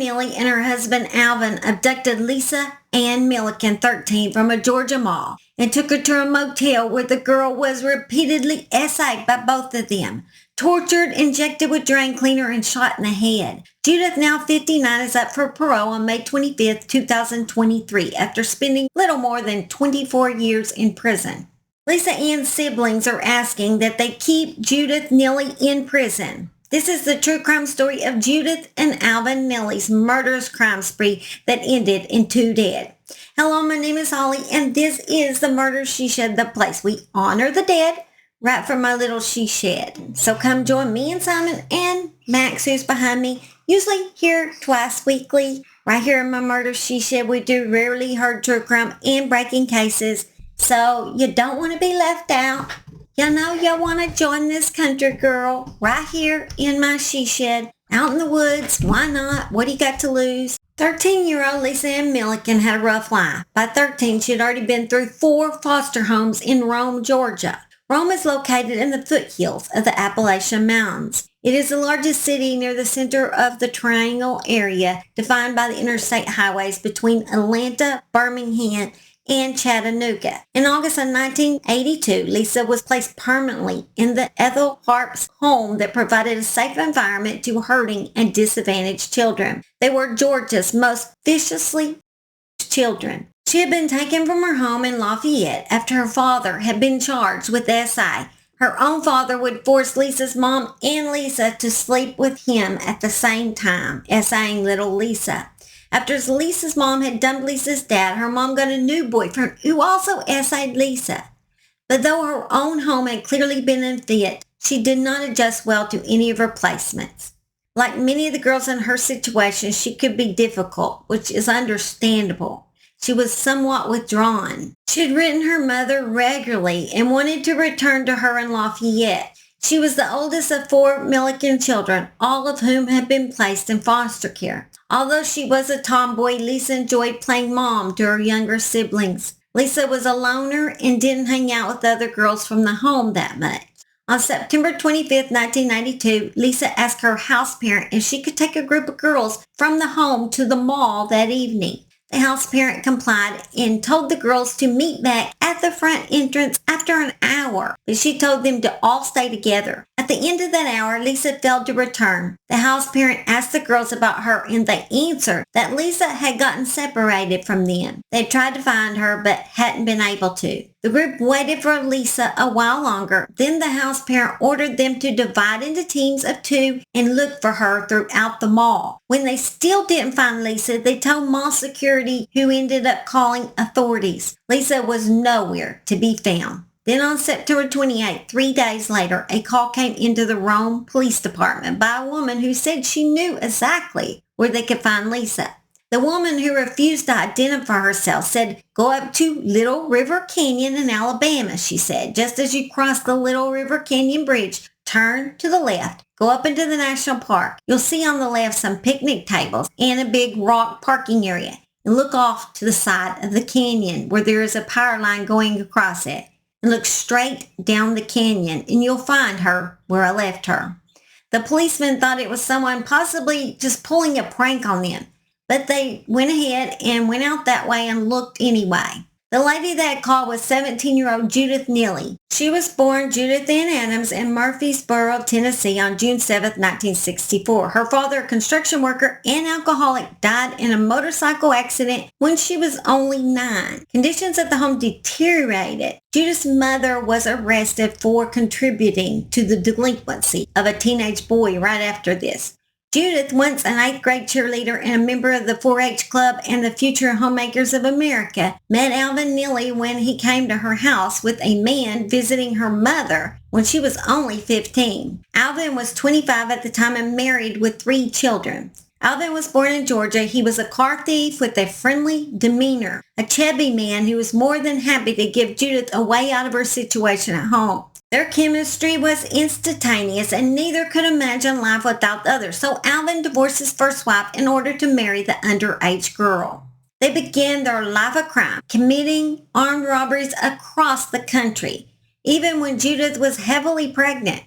Neelley and her husband Alvin abducted Lisa Ann Millikin, 13, from a Georgia mall and took her to a motel where the girl was repeatedly SA'd by both of them, tortured, injected with drain cleaner, and shot in the head. Judith, now 59, is up for parole on May 25, 2023, after spending little more than 24 years in prison. Lisa Ann's siblings are asking that they keep Judith Neelley in prison. This is the true crime story of Judith and Alvin Neelley's murderous crime spree that ended in 2 dead. Hello, my name is Holly, and this is the Murder She Shed, the place we honor the dead right from my little she shed. So come join me and Simon and Max, who's behind me, usually here twice weekly. Right here in my Murder She Shed, we do rarely heard true crime and breaking cases, so you don't want to be left out. You know you want to join this country girl right here in my she shed, out in the woods. Why not? What do you got to lose? 13-year-old Lisa Ann Millikin had a rough life. By 13, she had already been through 4 foster homes in Rome, Georgia. Rome is located in the foothills of the Appalachian Mountains. It is the largest city near the center of the Triangle area, defined by the interstate highways between Atlanta, Birmingham, and Chattanooga. In August of 1982, Lisa was placed permanently in the Ethel Harp's home that provided a safe environment to hurting and disadvantaged children. They were Georgia's most viciously children. She had been taken from her home in Lafayette after her father had been charged with SA. Her own father would force Lisa's mom and Lisa to sleep with him at the same time, SAing little Lisa. After Lisa's mom had dumped Lisa's dad, her mom got a new boyfriend who also SA'd Lisa. But though her own home had clearly been unfit, she did not adjust well to any of her placements. Like many of the girls in her situation, she could be difficult, which is understandable. She was somewhat withdrawn. She had written her mother regularly and wanted to return to her in Lafayette. She was the oldest of 4 Millikin children, all of whom had been placed in foster care. Although she was a tomboy, Lisa enjoyed playing mom to her younger siblings. Lisa was a loner and didn't hang out with other girls from the home that much. On September 25, 1992, Lisa asked her house parent if she could take a group of girls from the home to the mall that evening. The house parent complied and told the girls to meet back at the front entrance after an hour, but she told them to all stay together. At the end of that hour, Lisa failed to return. The house parent asked the girls about her, and they answered that Lisa had gotten separated from them. They tried to find her, but hadn't been able to. The group waited for Lisa a while longer. Then the house parent ordered them to divide into teams of 2 and look for her throughout the mall. When they still didn't find Lisa, they told mall security, who ended up calling authorities. Lisa was nowhere to be found. Then on September 28, 3 days later, a call came into the Rome Police Department by a woman who said she knew exactly where they could find Lisa. The woman, who refused to identify herself, said, "Go up to Little River Canyon in Alabama," she said. "Just as you cross the Little River Canyon Bridge, turn to the left, go up into the national park. You'll see on the left some picnic tables and a big rock parking area. And look off to the side of the canyon where there is a power line going across it. And look straight down the canyon, and you'll find her where I left her." The policeman thought it was someone possibly just pulling a prank on them, but they went ahead and went out that way and looked anyway. The lady that called was 17-year-old Judith Neelley. She was born Judith Ann Adams in Murfreesboro, Tennessee on June 7, 1964. Her father, a construction worker and alcoholic, died in a motorcycle accident when she was only 9. Conditions at the home deteriorated. Judith's mother was arrested for contributing to the delinquency of a teenage boy right after this. Judith, once an 8th grade cheerleader and a member of the 4-H Club and the Future Homemakers of America, met Alvin Neelley when he came to her house with a man visiting her mother when she was only 15. Alvin was 25 at the time and married with 3 children. Alvin was born in Georgia. He was a car thief with a friendly demeanor, a chubby man who was more than happy to give Judith a way out of her situation at home. Their chemistry was instantaneous, and neither could imagine life without the other, so Alvin divorced his first wife in order to marry the underage girl. They began their life of crime, committing armed robberies across the country, even when Judith was heavily pregnant.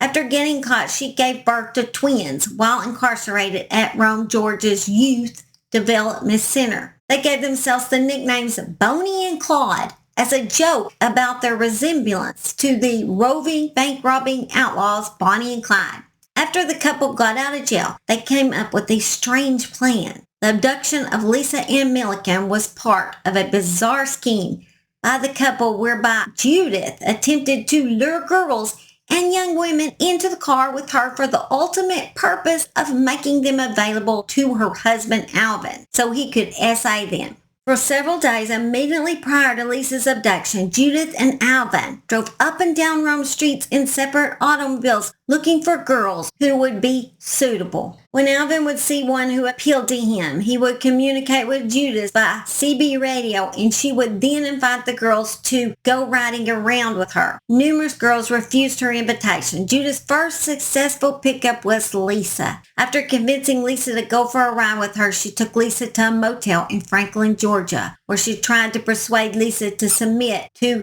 After getting caught, she gave birth to twins while incarcerated at Rome, Georgia's Youth Development Center. They gave themselves the nicknames Boney and Claude as a joke about their resemblance to the roving bank robbing outlaws Bonnie and Clyde. After the couple got out of jail, they came up with a strange plan. The abduction of Lisa and Millikin was part of a bizarre scheme by the couple whereby Judith attempted to lure girls and young women into the car with her for the ultimate purpose of making them available to her husband Alvin so he could SA them. For several days immediately prior to Lisa's abduction, Judith and Alvin drove up and down Rome streets in separate automobiles looking for girls who would be suitable. When Alvin would see one who appealed to him, he would communicate with Judith by CB radio, and she would then invite the girls to go riding around with her. Numerous girls refused her invitation. Judith's first successful pickup was Lisa. After convincing Lisa to go for a ride with her, she took Lisa to a motel in Franklin, Georgia, where she tried to persuade Lisa to submit to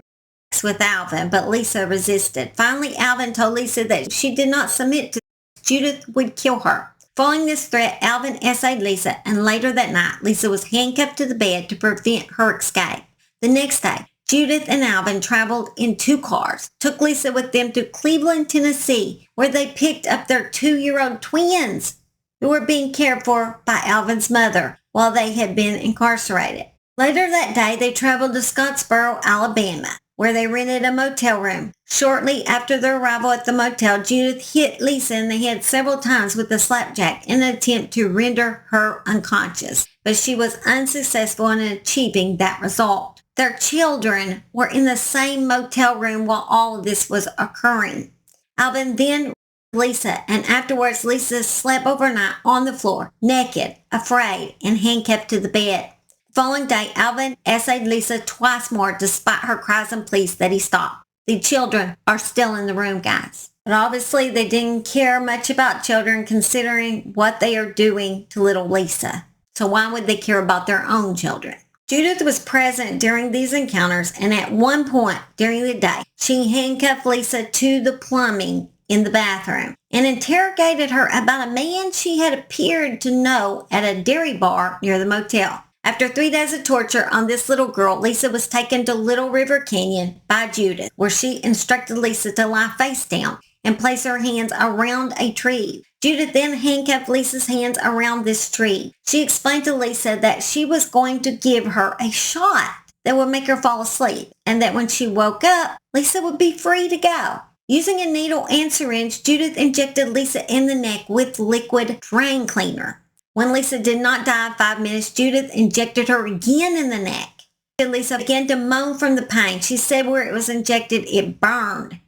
with Alvin, but Lisa resisted. Finally, Alvin told Lisa that if she did not submit to Judith would kill her. Following this threat, Alvin essayed Lisa, and later that night, Lisa was handcuffed to the bed to prevent her escape. The next day, Judith and Alvin traveled in 2 cars, took Lisa with them to Cleveland, Tennessee, where they picked up their 2-year-old twins who were being cared for by Alvin's mother while they had been incarcerated. Later that day, they traveled to Scottsboro, Alabama, where they rented a motel room. Shortly after their arrival at the motel, Judith hit Lisa in the head several times with a slapjack in an attempt to render her unconscious, but she was unsuccessful in achieving that result. Their children were in the same motel room while all of this was occurring. Alvin then Lisa, and afterwards Lisa slept overnight on the floor, naked, afraid, and handcuffed to the bed. The following day, Alvin essayed Lisa twice more despite her cries and pleas that he stop. The children are still in the room, guys. But obviously they didn't care much about children considering what they are doing to little Lisa. So why would they care about their own children? Judith was present during these encounters, and at one point during the day, she handcuffed Lisa to the plumbing in the bathroom and interrogated her about a man she had appeared to know at a dairy bar near the motel. After 3 days of torture on this little girl, Lisa was taken to Little River Canyon by Judith, where she instructed Lisa to lie face down and place her hands around a tree. Judith then handcuffed Lisa's hands around this tree. She explained to Lisa that she was going to give her a shot that would make her fall asleep, and that when she woke up, Lisa would be free to go. Using a needle and syringe, Judith injected Lisa in the neck with liquid drain cleaner. When Lisa did not die in 5 minutes, Judith injected her again in the neck. Lisa began to moan from the pain. She said where it was injected, it burned.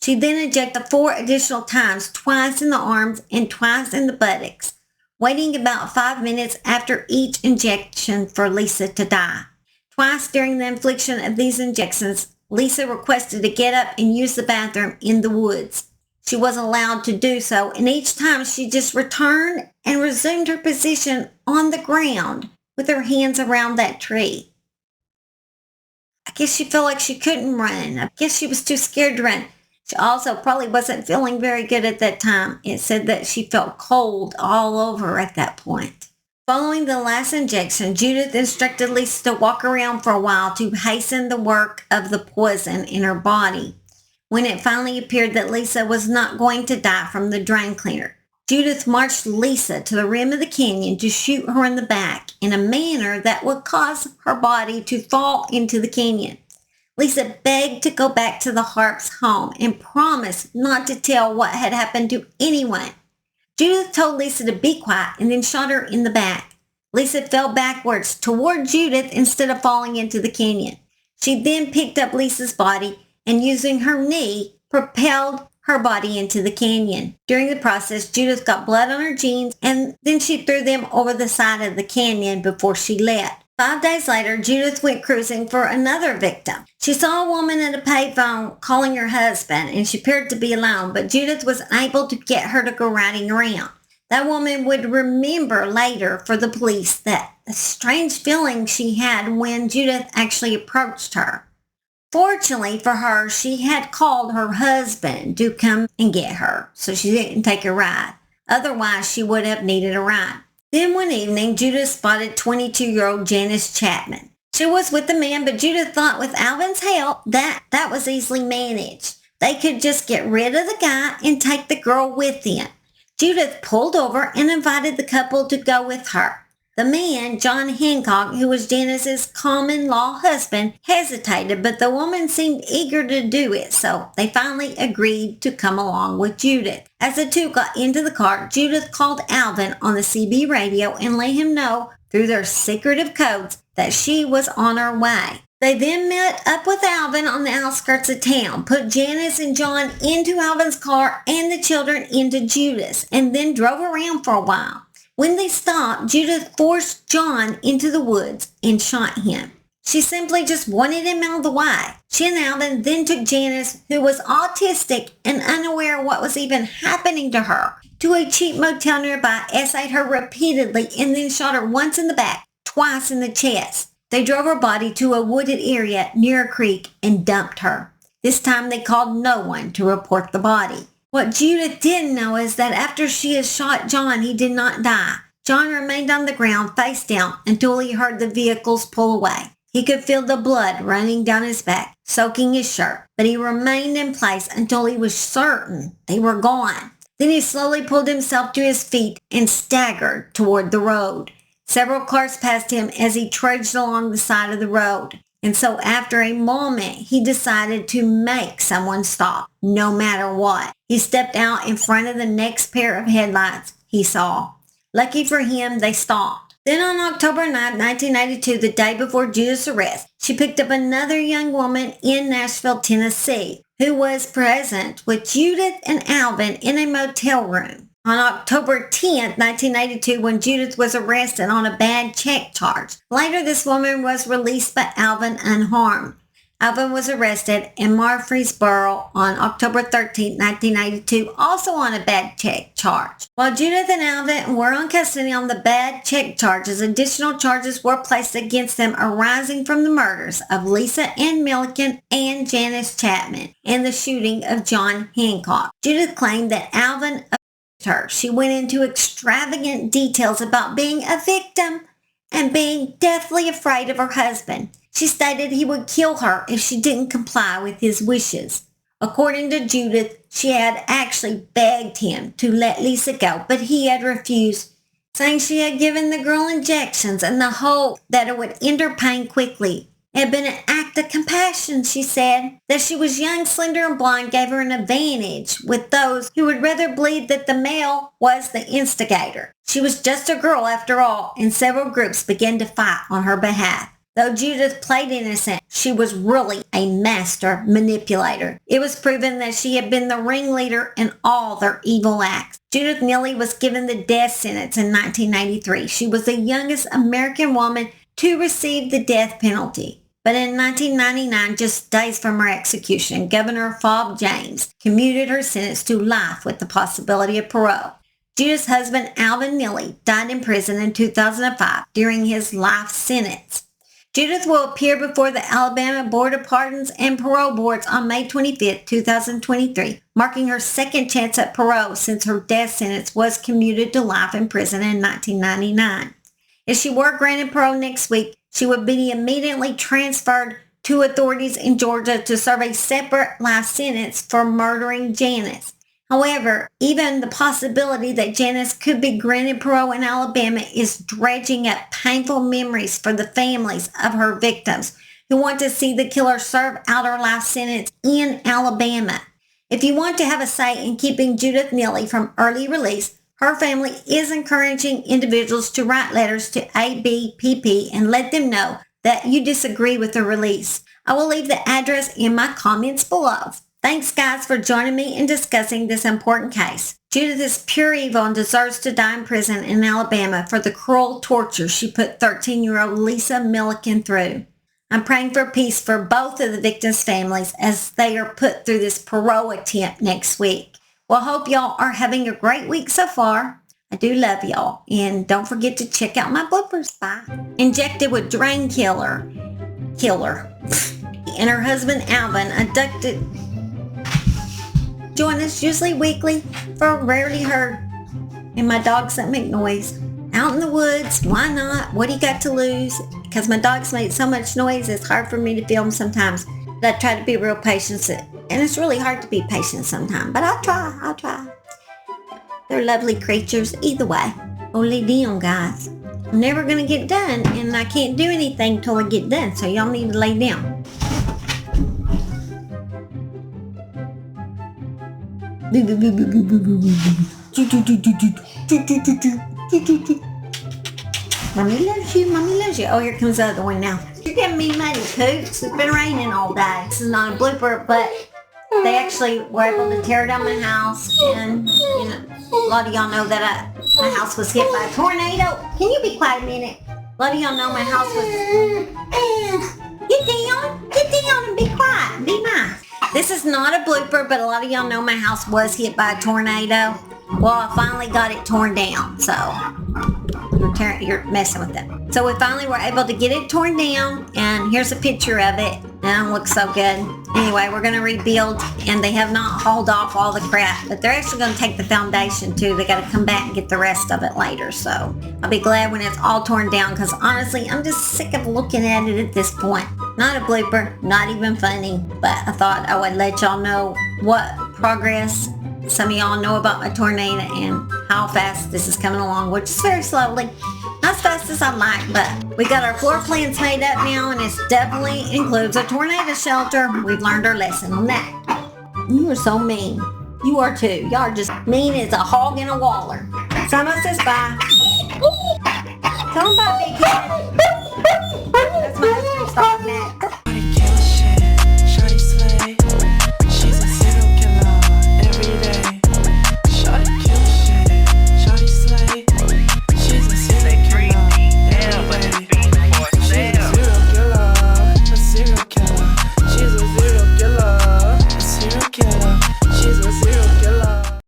She then injected 4 additional times, twice in the arms and twice in the buttocks, waiting about 5 minutes after each injection for Lisa to die. Twice during the infliction of these injections, Lisa requested to get up and use the bathroom in the woods. She was allowed to do so, and each time she just returned and resumed her position on the ground with her hands around that tree. I guess she felt like she couldn't run. I guess she was too scared to run. She also probably wasn't feeling very good at that time. It said that she felt cold all over at that point. Following the last injection, Judith instructed Lisa to walk around for a while to hasten the work of the poison in her body. When it finally appeared that Lisa was not going to die from the drain cleaner, Judith marched Lisa to the rim of the canyon to shoot her in the back in a manner that would cause her body to fall into the canyon. Lisa begged to go back to the Harps' home and promised not to tell what had happened to anyone. Judith told Lisa to be quiet and then shot her in the back. Lisa fell backwards toward Judith instead of falling into the canyon. She then picked up Lisa's body and using her knee, propelled her body into the canyon. During the process, Judith got blood on her jeans, and then she threw them over the side of the canyon before she left. 5 days later, Judith went cruising for another victim. She saw a woman at a payphone calling her husband, and she appeared to be alone, but Judith was able to get her to go riding around. That woman would remember later for the police that strange feeling she had when Judith actually approached her. Fortunately for her, she had called her husband to come and get her, so she didn't take a ride. Otherwise, she would have needed a ride. Then one evening, Judith spotted 22-year-old Janice Chatman. She was with the man, but Judith thought with Alvin's help that was easily managed. They could just get rid of the guy and take the girl with them. Judith pulled over and invited the couple to go with her. The man, John Hancock, who was Janice's common-law husband, hesitated, but the woman seemed eager to do it, so they finally agreed to come along with Judith. As the two got into the car, Judith called Alvin on the CB radio and let him know through their secretive codes that she was on her way. They then met up with Alvin on the outskirts of town, put Janice and John into Alvin's car and the children into Judith's, and then drove around for a while. When they stopped, Judith forced John into the woods and shot him. She simply just wanted him out of the way. She and Alvin then took Janice, who was autistic and unaware of what was even happening to her, to a cheap motel nearby, essayed her repeatedly, and then shot her once in the back, twice in the chest. They drove her body to a wooded area near a creek and dumped her. This time they called no one to report the body. What Judith didn't know is that after she had shot John, he did not die. John remained on the ground face down until he heard the vehicles pull away. He could feel the blood running down his back, soaking his shirt, but he remained in place until he was certain they were gone. Then he slowly pulled himself to his feet and staggered toward the road. Several cars passed him as he trudged along the side of the road. And so after a moment, he decided to make someone stop, no matter what. He stepped out in front of the next pair of headlights he saw. Lucky for him, they stopped. Then on October 9, 1992, the day before Judith's arrest, she picked up another young woman in Nashville, Tennessee, who was present with Judith and Alvin in a motel room. On October 10, 1992, when Judith was arrested on a bad check charge. Later, this woman was released by Alvin unharmed. Alvin was arrested in Murfreesboro on October 13, 1992, also on a bad check charge. While Judith and Alvin were on custody on the bad check charges, additional charges were placed against them arising from the murders of Lisa Ann Millikin and Janice Chatman and the shooting of John Hancock. Judith claimed that Alvin her. She went into extravagant details about being a victim and being deathly afraid of her husband. She stated he would kill her if she didn't comply with his wishes. According to Judith, she had actually begged him to let Lisa go, but he had refused, saying she had given the girl injections in the hope that it would end her pain quickly. It had been an act of compassion, she said. That she was young, slender, and blonde gave her an advantage with those who would rather believe that the male was the instigator. She was just a girl after all, and several groups began to fight on her behalf. Though Judith played innocent, she was really a master manipulator. It was proven that she had been the ringleader in all their evil acts. Judith Neelley was given the death sentence in 1993. She was the youngest American woman to receive the death penalty. But in 1999, just days from her execution, Governor Fob James commuted her sentence to life with the possibility of parole. Judith's husband, Alvin Neelley, died in prison in 2005 during his life sentence. Judith will appear before the Alabama Board of Pardons and Parole Boards on May 25, 2023, marking her second chance at parole since her death sentence was commuted to life in prison in 1999. If she were granted parole next week, she would be immediately transferred to authorities in Georgia to serve a separate life sentence for murdering Janice. However, even the possibility that Janice could be granted parole in Alabama is dredging up painful memories for the families of her victims who want to see the killer serve out her life sentence in Alabama. If you want to have a say in keeping Judith Neelley from early release, her family is encouraging individuals to write letters to ABPP and let them know that you disagree with the release. I will leave the address in my comments below. Thanks, guys, for joining me in discussing this important case. Judith is pure evil and deserves to die in prison in Alabama for the cruel torture she put 13-year-old Lisa Millikin through. I'm praying for peace for both of the victims' families as they are put through this parole attempt next week. Well, hope y'all are having a great week so far. I do love y'all. And don't forget to check out my bloopers. Bye. Injected with drain killer. and her husband Alvin abducted. Join us usually weekly for Rarely Heard. And my dogs that make noise. Out in the woods, why not? What do you got to lose? Because my dogs make so much noise, it's hard for me to film sometimes. But I try to be real patient. And it's really hard to be patient sometimes. But I'll try. They're lovely creatures either way. Only them, guys. I'm never going to get done, and I can't do anything till I get done, so y'all need to lay down. Mommy loves you, Mommy loves you. Oh, here comes the other one now. You're giving me money, Pooch. It's been raining all day. This is not a blooper, but they actually were able to tear down my house, and you know, a lot of y'all know that my house was hit by a tornado. Can you be quiet a minute? A lot of y'all know my house was... Get down and be quiet. Be nice. This is not a blooper, but a lot of y'all know my house was hit by a tornado. Well, I finally got it torn down, so you're messing with it. So we finally were able to get it torn down, and here's a picture of it. And it looks so good. Anyway, we're going to rebuild, and they have not hauled off all the crap, but they're actually going to take the foundation too. They got to come back and get the rest of it later, so I'll be glad when it's all torn down, because honestly, I'm just sick of looking at it at this point. Not a blooper, not even funny, but I thought I would let y'all know what progress some of y'all know about my tornado and how fast this is coming along, which is very slowly. Not as fast as I'd like, but we got our floor plans made up now, and it definitely includes a tornado shelter. We've learned our lesson on that. You are so mean. You are too. Y'all are just mean as a hog in a waller. Someone says bye. Tell them bye, big cat. That's my husband stopping that.